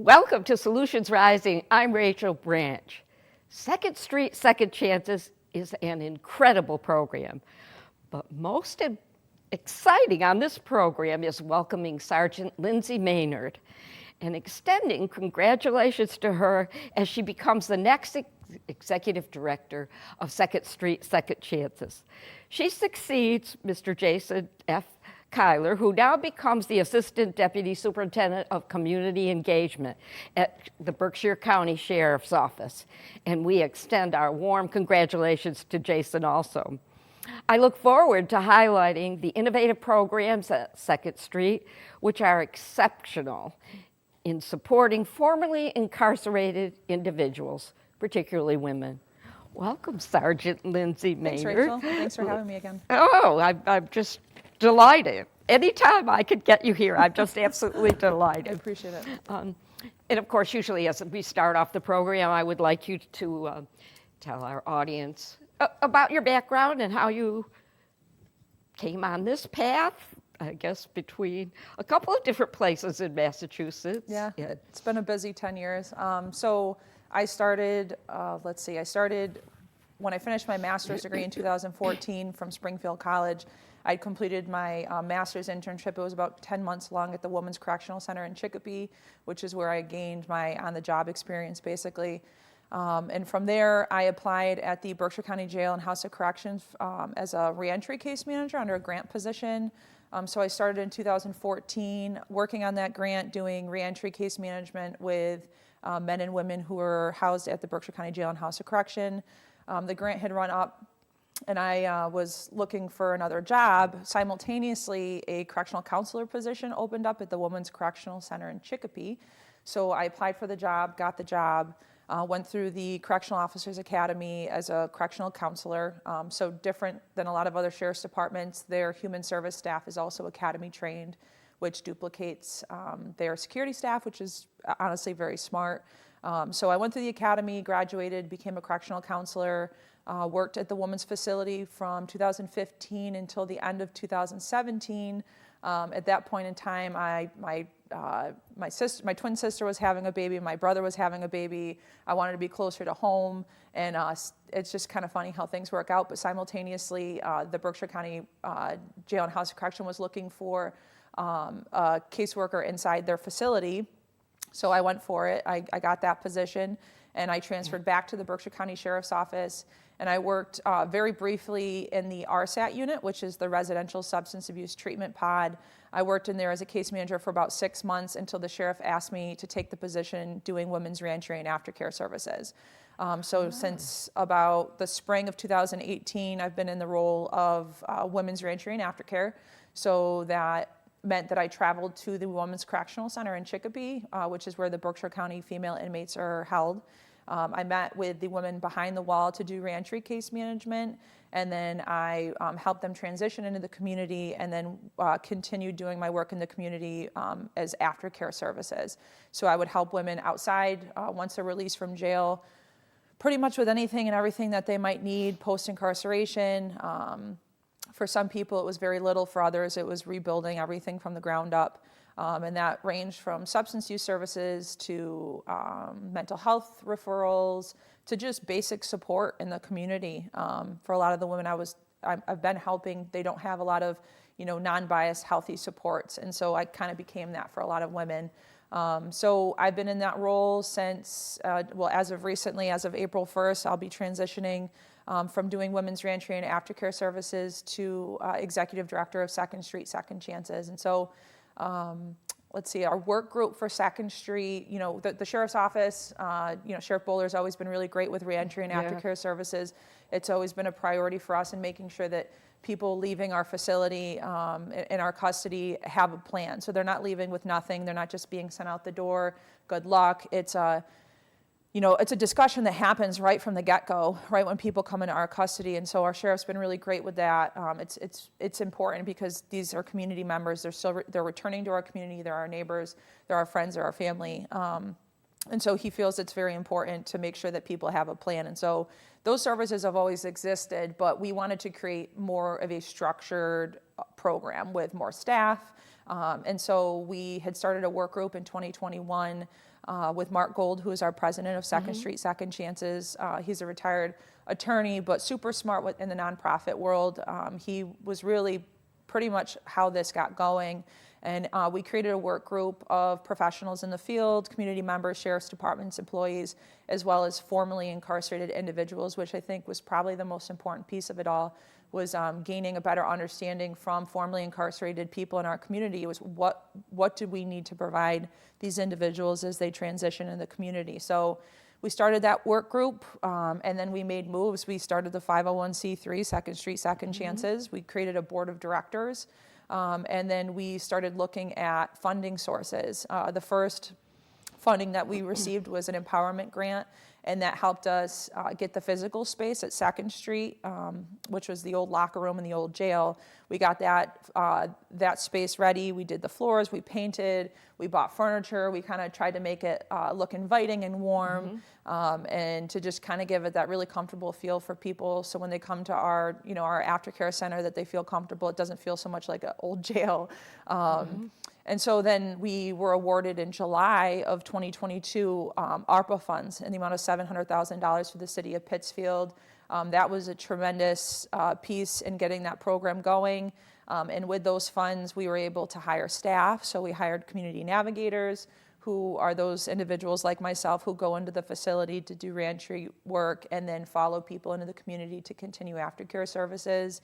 Welcome to Solutions Rising. I'm Rachel Branch. Second Street Second Chances is an incredible program, but most exciting on this program is welcoming Sgt Lindsay Maynard and extending congratulations to her as she becomes the next Executive Director of Second Street Second Chances. She succeeds Mr. Jason F. Kyler, who now becomes the Assistant Deputy Superintendent of Community Engagement at the Berkshire County Sheriff's Office. And we extend our warm congratulations to Jason also. I look forward to highlighting the innovative programs at Second Street, which are exceptional in supporting formerly incarcerated individuals, particularly women. Welcome, Sgt Lindsay Maynard. Thanks, Rachel. Thanks for having me again. Oh, I'm just delighted. Anytime I could get you here, I'm just absolutely delighted. I appreciate it. And of course, usually as we start off the program, I would like you to tell our audience about your background and how you came on this path, I guess, between a couple of different places in Massachusetts. Yeah, it's been a busy 10 years. So I started, when I finished my master's degree in 2014 from Springfield College. I completed my master's internship. It was about 10 months long at the Women's Correctional Center in Chicopee, which is where I gained my on-the-job experience, basically. And from there, I applied at the Berkshire County Jail and House of Corrections as a reentry case manager under a grant position. So I started in 2014 working on that grant, doing reentry case management with men and women who were housed at the Berkshire County Jail and House of Correction. The grant had run up, and I was looking for another job. Simultaneously, a correctional counselor position opened up at the Women's Correctional Center in Chicopee. So I applied for the job, got the job, went through the Correctional Officers Academy as a correctional counselor. So different than a lot of other sheriff's departments, their human service staff is also academy trained, which duplicates their security staff, which is honestly very smart. So I went through the academy, graduated, became a correctional counselor, worked at the women's facility from 2015 until the end of 2017. At that point in time, my twin sister was having a baby, my brother was having a baby. I wanted to be closer to home, and it's just kind of funny how things work out. But simultaneously, the Berkshire County Jail and House of Correction was looking for a caseworker inside their facility. So I went for it. I got that position, and I transferred back to the Berkshire County Sheriff's Office. And I worked very briefly in the RSAT unit, which is the Residential Substance Abuse Treatment Pod. I worked in there as a case manager for about 6 months until the sheriff asked me to take the position doing women's reentry and aftercare services. Since about the spring of 2018, I've been in the role of women's reentry and aftercare. So that meant that I traveled to the Women's Correctional Center in Chicopee, which is where the Berkshire County female inmates are held. I met with the women behind the wall to do reentry case management, and then I helped them transition into the community, and then continued doing my work in the community as aftercare services. So I would help women outside once they're released from jail, pretty much with anything and everything that they might need post-incarceration. For some people, it was very little. For others, it was rebuilding everything from the ground up. And that ranged from substance use services to mental health referrals to just basic support in the community. For a lot of the women I've been helping, they don't have a lot of, non-biased, healthy supports. And so I kind of became that for a lot of women. So I've been in that role since, as of recently, as of April 1st, I'll be transitioning from doing women's reentry and aftercare services to Executive Director of Second Street Second Chances. And so let's see, our work group for Second Street, the Sheriff's Office, Sheriff Bowler's always been really great with reentry and aftercare services. It's always been a priority for us in making sure that people leaving our facility in our custody have a plan. So they're not leaving with nothing. They're not just being sent out the door. Good luck. It's a discussion that happens right from the get-go, right when people come into our custody, and so our sheriff's been really great with that. It's important because these are community members. They're returning to our community. They're our neighbors. They're our friends. They're our family. And so he feels it's very important to make sure that people have a plan. And so those services have always existed, but we wanted to create more of a structured program with more staff, And so we had started a work group in 2021 with Mark Gold, who is our president of Second Street Second Chances. He's a retired attorney, but super smart in the nonprofit world. He was really pretty much how this got going. And we created a work group of professionals in the field, community members, sheriff's departments, employees, as well as formerly incarcerated individuals, which I think was probably the most important piece of it all, was gaining a better understanding from formerly incarcerated people in our community. It was what do we need to provide these individuals as they transition in the community. So we started that work group, and then we made moves. We started the 501c3, Second Street Second Chances. We created a board of directors, and then we started looking at funding sources. The first funding that we received was an empowerment grant, and that helped us get the physical space at Second Street, which was the old locker room in the old jail. We got that space ready. We did the floors, we painted, we bought furniture. We kind of tried to make it look inviting and warm, and to just kind of give it that really comfortable feel for people. So when they come to our aftercare center, that they feel comfortable. It doesn't feel so much like an old jail. And so then we were awarded in July of 2022 ARPA funds in the amount of $700,000 for the city of Pittsfield. That was a tremendous piece in getting that program going. And with those funds, we were able to hire staff. So we hired community navigators, who are those individuals like myself who go into the facility to do reentry work and then follow people into the community to continue aftercare services.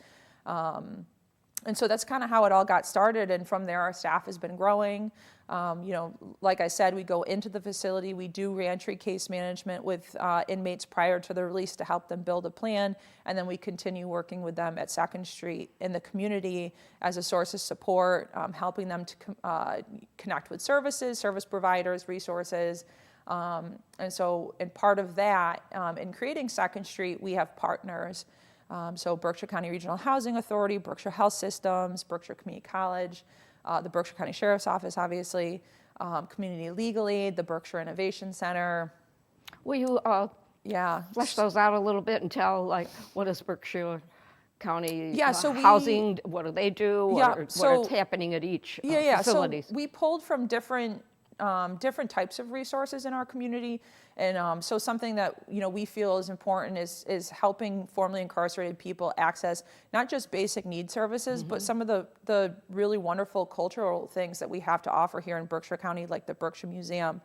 And so that's kind of how it all got started, and from there our staff has been growing. Like I said, we go into the facility, we do reentry case management with inmates prior to the release to help them build a plan, and then we continue working with them at Second Street in the community as a source of support, helping them to connect with service providers, resources. And part of that, in creating Second Street, we have partners. So Berkshire County Regional Housing Authority, Berkshire Health Systems, Berkshire Community College, the Berkshire County Sheriff's Office, obviously, Community Legal Aid, the Berkshire Innovation Center. Will you flesh those out a little bit and tell, what is Berkshire County Housing, what do they do, what is happening at each facility? So we pulled from different types of resources in our community. And so something that we feel is important is helping formerly incarcerated people access not just basic need services, but some of the really wonderful cultural things that we have to offer here in Berkshire County, like the Berkshire Museum.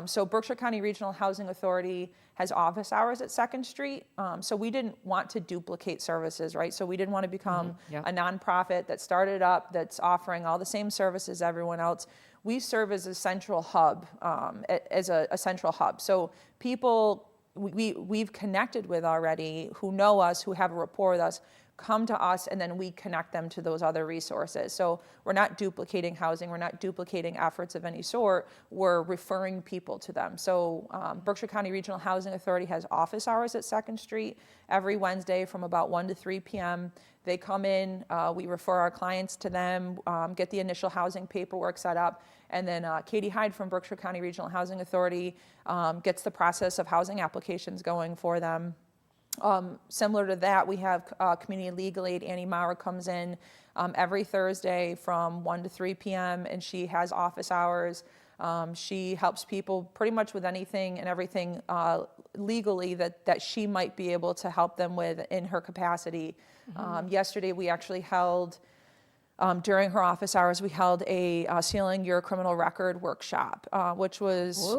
So Berkshire County Regional Housing Authority has office hours at Second Street. So we didn't want to duplicate services, right? So we didn't want to become a nonprofit that started up that's offering all the same services everyone else. We serve as a central hub, So people we've connected with already, who know us, who have a rapport with us, come to us, and then we connect them to those other resources. So we're not duplicating housing, we're not duplicating efforts of any sort, we're referring people to them. So Berkshire County Regional Housing Authority has office hours at Second Street every Wednesday from about 1 to 3 p.m. They come in, we refer our clients to them, get the initial housing paperwork set up, and then Katie Hyde from Berkshire County Regional Housing Authority gets the process of housing applications going for them. Similar to that, we have Community Legal Aid. Annie Maurer comes in every Thursday from 1 to 3 p.m. and she has office hours. She helps people pretty much with anything and everything legally that she might be able to help them with in her capacity. Yesterday, we actually held, during her office hours, we held a Sealing Your Criminal Record workshop, which was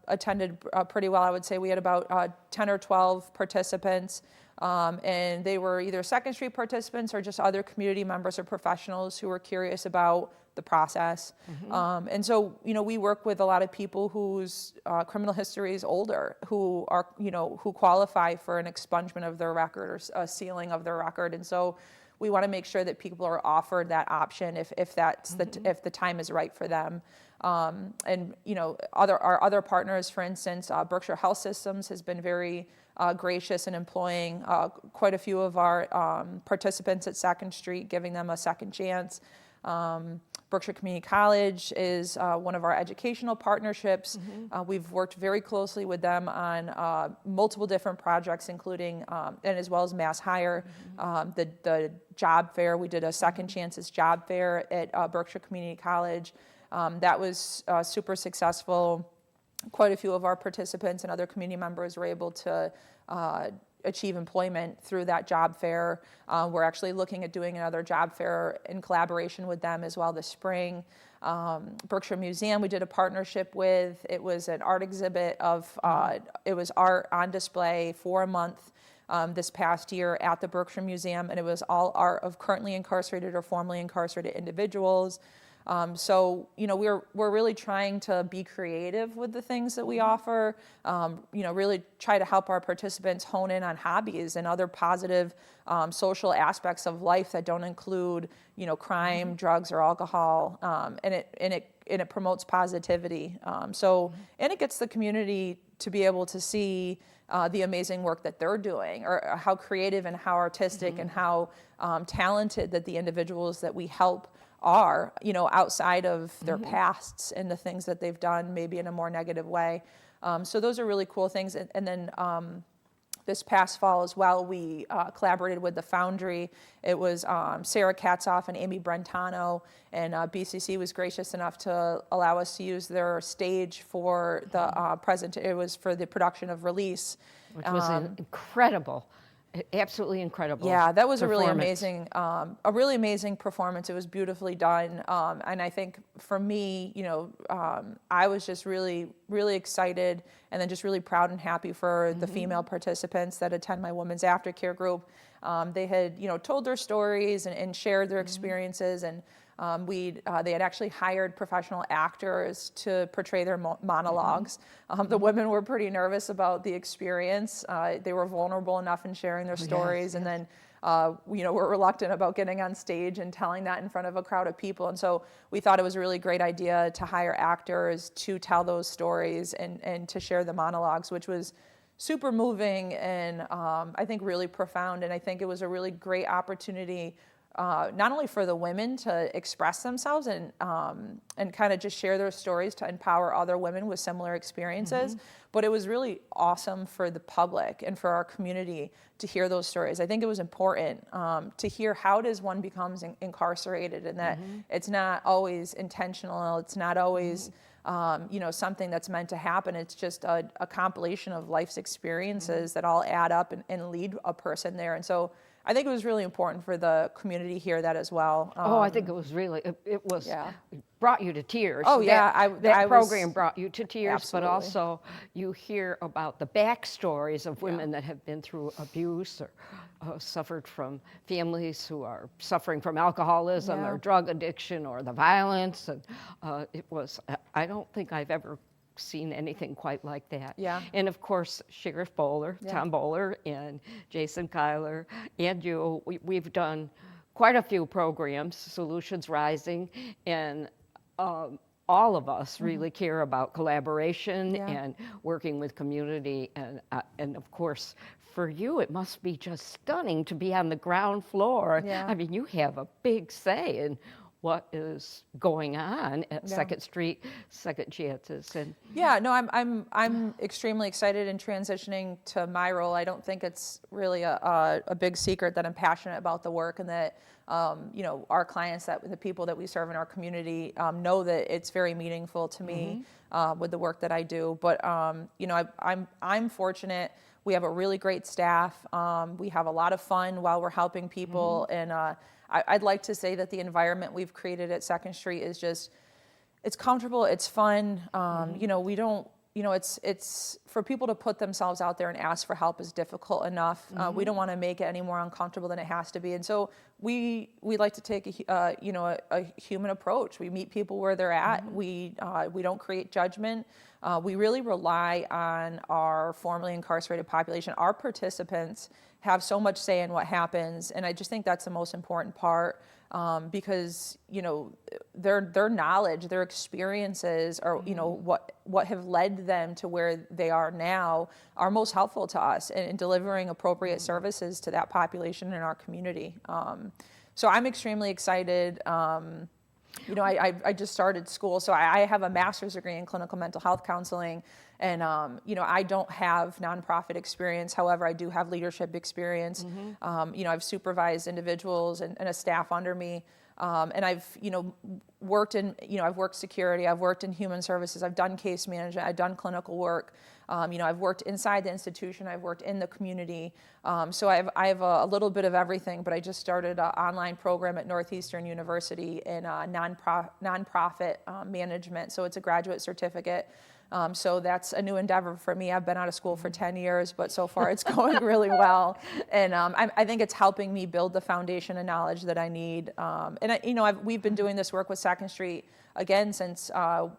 attended pretty well. I would say we had about 10 or 12 participants, and they were either Second Street participants or just other community members or professionals who were curious about the process. And so, we work with a lot of people whose criminal history is older, who are, who qualify for an expungement of their record or a sealing of their record. And so we want to make sure that people are offered that option if that's if the time is right for them. And our other partners, for instance, Berkshire Health Systems has been very gracious in employing quite a few of our participants at Second Street, giving them a second chance. Berkshire Community College is one of our educational partnerships. We've worked very closely with them on multiple different projects, including, and as well as Mass Hire, the job fair. We did a Second Chances job fair at Berkshire Community College. That was super successful. Quite a few of our participants and other community members were able to achieve employment through that job fair. We're actually looking at doing another job fair in collaboration with them as well this spring. Berkshire Museum we did a partnership with. It was an art exhibit of, it was art on display for a month this past year at the Berkshire Museum, and it was all art of currently incarcerated or formerly incarcerated individuals. So, we're really trying to be creative with the things that we offer, really try to help our participants hone in on hobbies and other positive social aspects of life that don't include, crime, drugs, or alcohol, and it promotes positivity. And it gets the community to be able to see the amazing work that they're doing, or how creative and how artistic and how talented that the individuals that we help are, outside of their pasts and the things that they've done, maybe in a more negative way. So those are really cool things. And then this past fall as well, we collaborated with the Foundry. It was Sarah Katzoff and Amy Brentano, and BCC was gracious enough to allow us to use their stage for the it was for the production of Release. Which was incredible. Absolutely incredible. Yeah, that was a really amazing performance. It was beautifully done, and I think for me, I was just really, really excited, and then just really proud and happy for the female participants that attend my women's aftercare group. They had, told their stories and shared their experiences, and they had actually hired professional actors to portray their monologues. The women were pretty nervous about the experience. They were vulnerable enough in sharing their stories, and then were reluctant about getting on stage and telling that in front of a crowd of people. And so we thought it was a really great idea to hire actors to tell those stories and to share the monologues, which was super moving and I think really profound. And I think it was a really great opportunity not only for the women to express themselves and kind of just share their stories to empower other women with similar experiences, but it was really awesome for the public and for our community to hear those stories. I think it was important to hear how does one becomes incarcerated, and that it's not always intentional, it's not always something that's meant to happen. It's just a compilation of life's experiences that all add up and lead a person there. And so I think it was really important for the community to hear that as well. I think it was really, it was, it brought you to tears. Oh, yeah. That program brought you to tears, absolutely. But also you hear about the backstories of women that have been through abuse or suffered from families who are suffering from alcoholism or drug addiction or the violence. And it was, I don't think I've ever seen anything quite like that. Yeah. And of course, Sheriff Bowler, Tom Bowler, and Jason Kyler, and you, we've done quite a few programs, Solutions Rising, and all of us really care about collaboration and working with community. And of course, for you, it must be just stunning to be on the ground floor. Yeah. I mean, you have a big say in what is going on at Second Street, Second Chances, and I'm extremely excited in transitioning to my role. I don't think it's really a big secret that I'm passionate about the work, and that our clients, that the people that we serve in our community, know that it's very meaningful to me with the work that I do. But I'm fortunate. We have a really great staff. We have a lot of fun while we're helping people, and I'd like to say that the environment we've created at Second Street is just, it's comfortable, it's fun. We don't, it's for people to put themselves out there and ask for help is difficult enough. We don't want to make it any more uncomfortable than it has to be. And so we like to take a human approach. We meet people where they're at. We don't create judgment. We really rely on our formerly incarcerated population. Our participants have so much say in what happens, and I just think that's the most important part, because their knowledge, their experiences, are what have led them to where they are now, are most helpful to us in delivering appropriate services to that population in our community. So I'm extremely excited. I just started school, so I have a master's degree in clinical mental health counseling, and I don't have nonprofit experience. However, I do have leadership experience. I've supervised individuals and a staff under me, and I've worked in I've worked security, I've worked in human services, I've done case management, I've done clinical work. I've worked inside the institution, I've worked in the community. So I have a little bit of everything, but I just started an online program at Northeastern University in nonprofit management. So it's a graduate certificate. So that's a new endeavor for me. I've been out of school for 10 years, but so far it's going really well. And I think it's helping me build the foundation of knowledge that I need. We've been doing this work with Second Street again since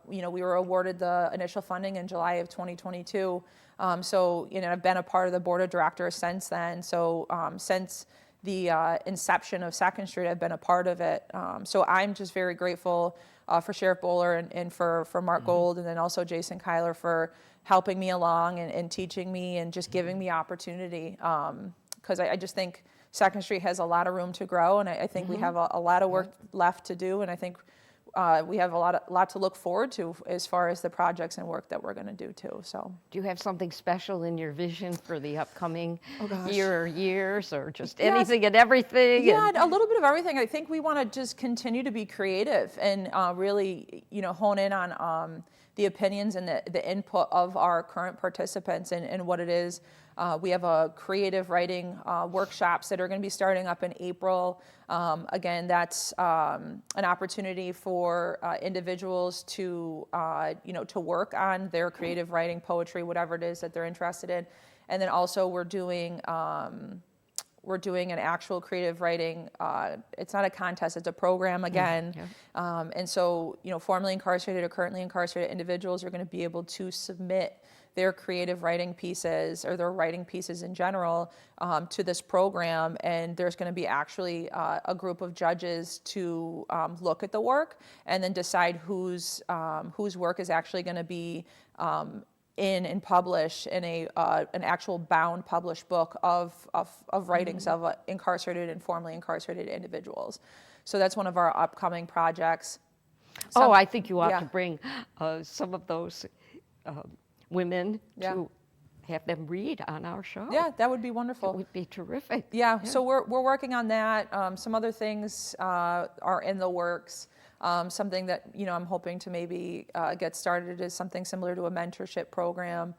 we were awarded the initial funding in July of 2022. I've been a part of the board of directors since then. So since the inception of Second Street, I've been a part of it. So I'm just very grateful for Sheriff Bowler and for Mark Gold, and then also Jason Kyler for helping me along and teaching me and just giving me opportunity. Because I just think Second Street has a lot of room to grow, and I think we have a lot of work left to do, and I think we have a lot to look forward to as far as the projects and work that we're going to do too. So, do you have something special in your vision for the upcoming year or years, or just anything and everything? Yeah, a little bit of everything. I think we want to just continue to be creative and really, hone in on the opinions and the input of our current participants and what it is. We have a creative writing workshops that are going to be starting up in April. Again, that's an opportunity for individuals to work on their creative writing, poetry, whatever it is that they're interested in. And then also we're doing an actual creative writing. It's not a contest; it's a program again. And so, formerly incarcerated or currently incarcerated individuals are going to be able to submit their creative writing pieces or their writing pieces in general to this program, and there's going to be actually a group of judges to look at the work and then decide whose work is actually going to be in and publish in an actual bound published book of writings of incarcerated and formerly incarcerated individuals. So that's one of our upcoming projects. I think you ought to bring some of those women to have them read on our show. Yeah, that would be wonderful. It would be terrific. Yeah. So we're working on that. Some other things are in the works. Something that I'm hoping to maybe get started is something similar to a mentorship program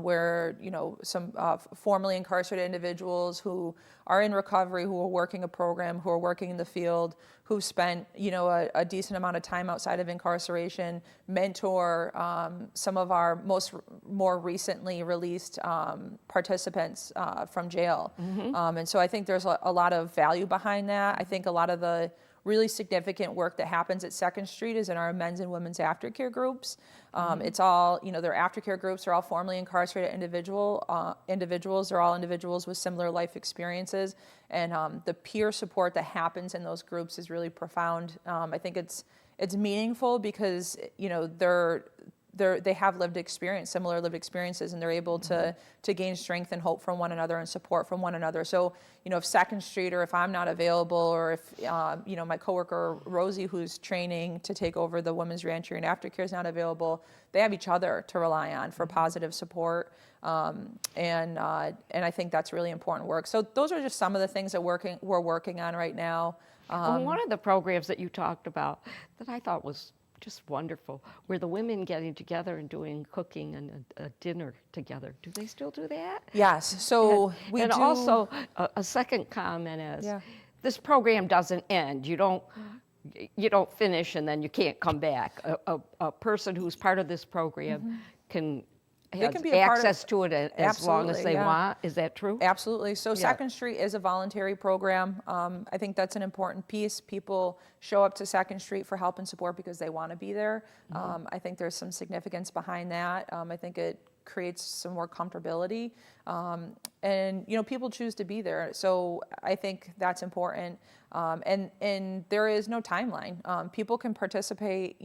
where some formerly incarcerated individuals who are in recovery, who are working a program, who are working in the field, who've spent a decent amount of time outside of incarceration, mentor some of our more recently released participants from jail. And so I think there's a lot of value behind that. I think a lot of the really significant work that happens at Second Street is in our men's and women's aftercare groups. It's all, their aftercare groups are all formerly incarcerated individuals. They're all individuals with similar life experiences. And the peer support that happens in those groups is really profound. I think it's meaningful because, they have lived experience, similar lived experiences, and they're able to gain strength and hope from one another and support from one another. So, if Second Street, or if I'm not available, or if, my coworker Rosie, who's training to take over the women's reentry and aftercare, is not available, they have each other to rely on for positive support. And I think that's really important work. So those are just some of the things that we're working on right now. One of the programs that you talked about that I thought was just wonderful were the women getting together and doing cooking and a dinner together. Do they still do that? Yes. So we do. Also, a second comment is this program doesn't end. You don't finish and then you can't come back. A person who's part of this program can have access to it as long as they want. Is that true? Absolutely. So Second Street is a voluntary program. I think that's an important piece. People show up to Second Street for help and support because they want to be there. I think there's some significance behind that. I think it creates some more comfortability. And people choose to be there. So I think that's important. And there is no timeline. People can participate.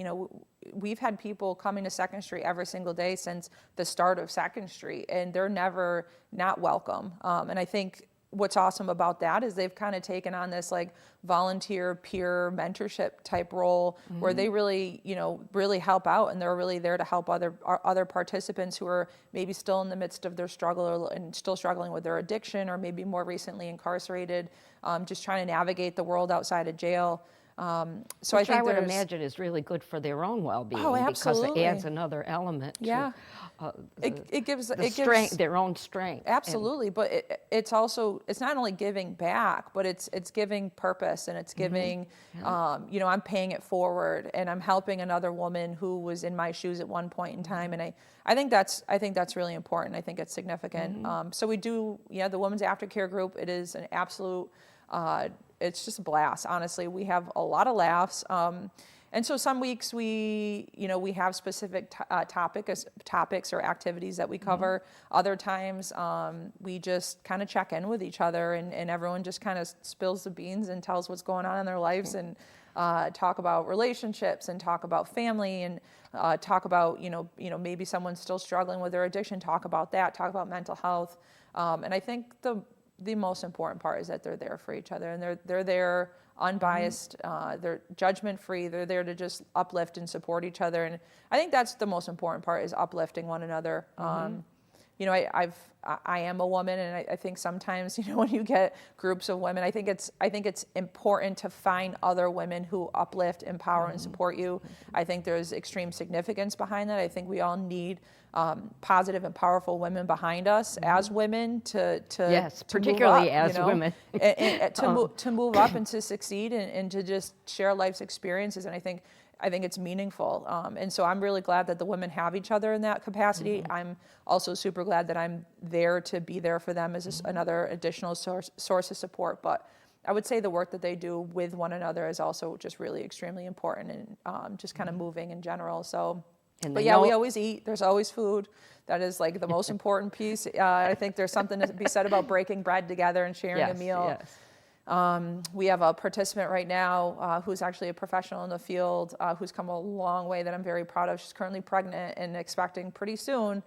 We've had people coming to Second Street every single day since the start of Second Street, and they're never not welcome. And I think what's awesome about that is they've kind of taken on this like volunteer peer mentorship type role where they really, really help out, and they're really there to help other participants who are maybe still in the midst of their struggle and still struggling with their addiction, or maybe more recently incarcerated, just trying to navigate the world outside of jail. So Which I think I would imagine is really good for their own well-being, Oh, because it absolutely. adds another element Yeah. to It gives their own strength. Absolutely, but it's also, it's not only giving back, but it's giving purpose, and it's giving, I'm paying it forward, and I'm helping another woman who was in my shoes at one point in time, and I think that's really important. I think it's significant. So we do, the Women's Aftercare Group. It is an absolute, it's just a blast. Honestly, we have a lot of laughs. And so some weeks we have specific topics or activities that we cover. Other times we just kind of check in with each other, and everyone just kind of spills the beans and tells what's going on in their lives, and talk about relationships, and talk about family, and talk about maybe someone's still struggling with their addiction. Talk about that. Talk about mental health. And I think the most important part is that they're there for each other, and they're there unbiased, they're judgment-free, they're there to just uplift and support each other, and I think that's the most important part, is uplifting one another. I am a woman, and I think sometimes, when you get groups of women, I think it's important to find other women who uplift, empower, and support you. I think there's extreme significance behind that. I think we all need positive and powerful women behind us as women to yes, to particularly move up, as women, and to move up and to succeed, and to just share life's experiences. And I think it's meaningful. And so I'm really glad that the women have each other in that capacity. I'm also super glad that I'm there to be there for them as another additional source of support. But I would say the work that they do with one another is also just really extremely important, and just kind of moving in general. So, but yeah, we always eat. There's always food. That is like the most important piece. I think there's something to be said about breaking bread together and sharing a meal. Yes. We have a participant right now who's actually a professional in the field, who's come a long way, that I'm very proud of. She's currently pregnant and expecting pretty soon.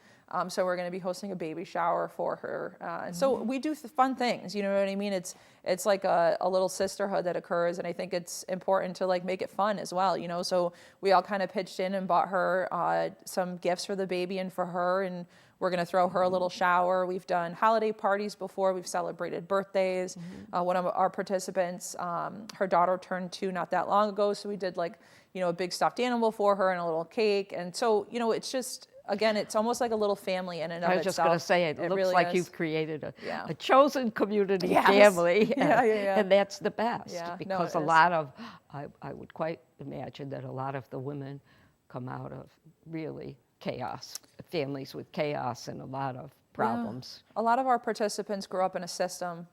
So we're going to be hosting a baby shower for her. And so we do fun things, you know what I mean? It's like a little sisterhood that occurs, and I think it's important to like make it fun as well, So we all kind of pitched in and bought her some gifts for the baby and for her, and we're going to throw her a little shower. We've done holiday parties before. We've celebrated birthdays. One of our participants, her daughter turned 2 not that long ago, so we did like, a big stuffed animal for her and a little cake. And so, it's just, again, it's almost like a little family in and of itself. I was just going to say, it looks really like is. you've created a chosen community family, Yeah. and that's the best, Yeah, no, because it a is. lot of, I would quite imagine that a lot of the women come out of really chaos, families with chaos and a lot of problems. Yeah. A lot of our participants grew up in a system,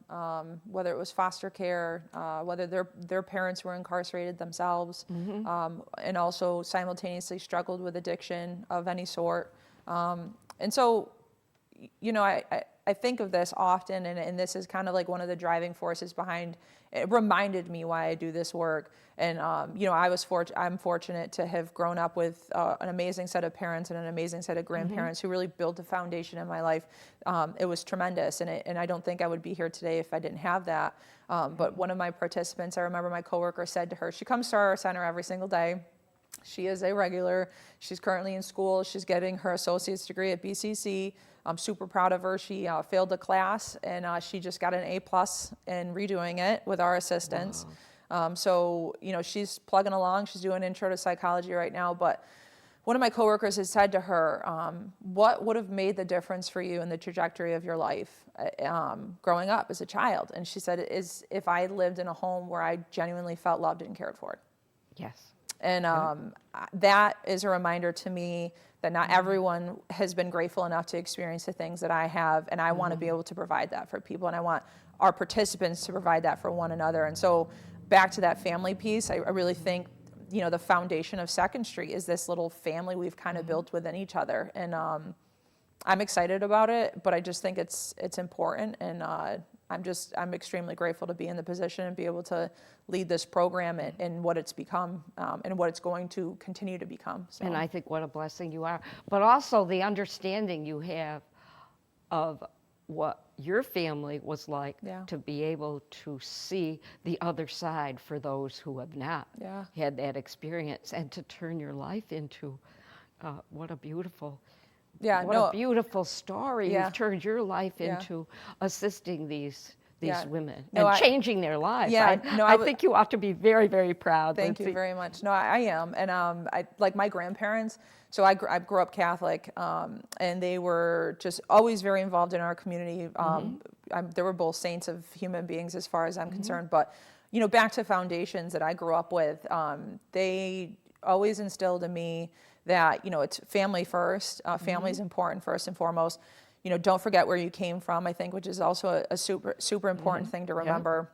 whether it was foster care, whether their parents were incarcerated themselves, and also simultaneously struggled with addiction of any sort. And so, I think of this often, and this is kind of like one of the driving forces behind. It reminded me why I do this work. And I'm fortunate to have grown up with an amazing set of parents and an amazing set of grandparents who really built a foundation in my life. It was tremendous, and I don't think I would be here today if I didn't have that. But one of my participants, I remember my coworker said to her, she comes to our center every single day. She is a regular. She's currently in school. She's getting her associate's degree at BCC. I'm super proud of her. She failed a class, and she just got an A+ in redoing it with our assistance. Wow. So, she's plugging along. She's doing intro to psychology right now. But one of my coworkers has said to her, what would have made the difference for you in the trajectory of your life growing up as a child? And she said, is if I lived in a home where I genuinely felt loved and cared for. Yes. And that is a reminder to me that not everyone has been grateful enough to experience the things that I have, and I want to be able to provide that for people, and I want our participants to provide that for one another. And so back to that family piece, I really think, the foundation of Second Street is this little family we've kind of built within each other. And I'm excited about it, but I just think it's important, and I'm extremely grateful to be in the position and be able to lead this program and what it's become, and what it's going to continue to become. So. And I think what a blessing you are, but also the understanding you have of what your family was like Yeah. to be able to see the other side for those who have not Yeah. had that experience, and to turn your life into what a beautiful Yeah, what no, a beautiful story. yeah. You've turned your life Yeah. into assisting these Yeah. women No, and changing their lives. Yeah, no, I I would- think you ought to be very, very proud. Thank you Lindsay. very much. No, I am, and I like my grandparents. So I grew up Catholic, and they were just always very involved in our community. They were both saints of human beings, as far as I'm concerned. But back to foundations that I grew up with, they always instilled in me that it's family first. Family is important first and foremost. Don't forget where you came from. I think, which is also a super important thing to remember.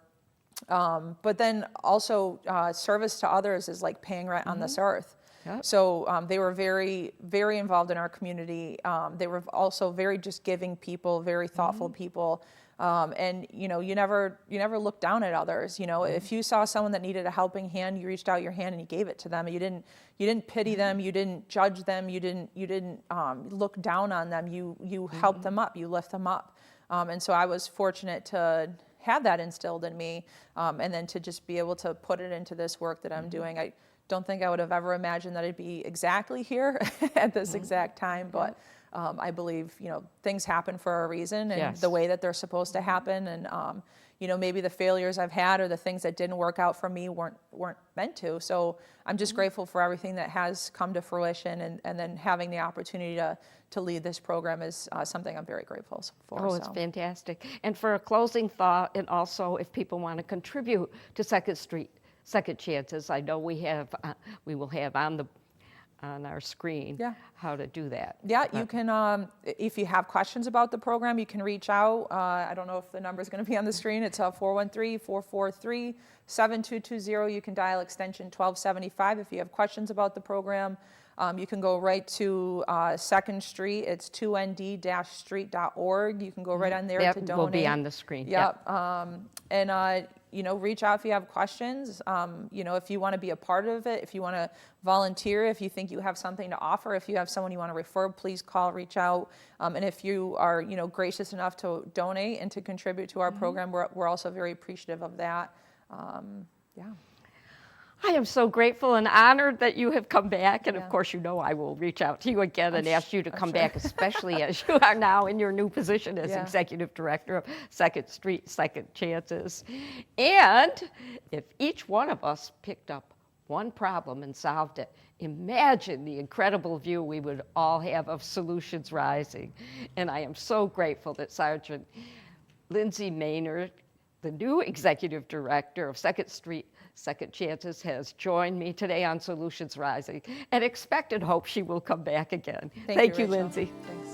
But then also service to others is like paying rent on this earth. Yep. So they were very, very involved in our community. They were also very just giving people, very thoughtful people. And you never looked down at others. If you saw someone that needed a helping hand, you reached out your hand and you gave it to them. You didn't pity them. You didn't judge them. You didn't look down on them. You helped them up. You lift them up. And so I was fortunate to have that instilled in me, and then to just be able to put it into this work that I'm doing. I don't think I would have ever imagined that I'd be exactly here at this exact time, but I believe things happen for a reason, and the way that they're supposed to happen. And maybe the failures I've had or the things that didn't work out for me weren't meant to. So I'm just grateful for everything that has come to fruition, and then having the opportunity to lead this program is something I'm very grateful for. Oh, it's fantastic. And for a closing thought, and also if people want to contribute to Second Chances, I know we will have on our screen how to do that. Yeah, you can, if you have questions about the program, you can reach out. I don't know if the number is going to be on the screen. It's 413-443-7220. You can dial extension 1275 if you have questions about the program. You can go right to 2nd Street. It's 2nd-street.org. You can go right on there to donate. That will be on the screen. Yep. And reach out if you have questions. If you want to be a part of it, if you want to volunteer, if you think you have something to offer, if you have someone you want to refer, please call, reach out. And if you are, gracious enough to donate and to contribute to our program, we're also very appreciative of that. I am so grateful and honored that you have come back. And of course, I will reach out to you again and ask you to come back, especially as you are now in your new position as Executive Director of 2nd Street Second Chances. And if each one of us picked up one problem and solved it, imagine the incredible view we would all have of solutions rising. And I am so grateful that Sgt Lindsay Maynard, the new Executive Director of 2nd Street Second Chances, has joined me today on Solutions Rising, and expect and hope she will come back again. Thank you, Rachel. Lindsay. Thanks.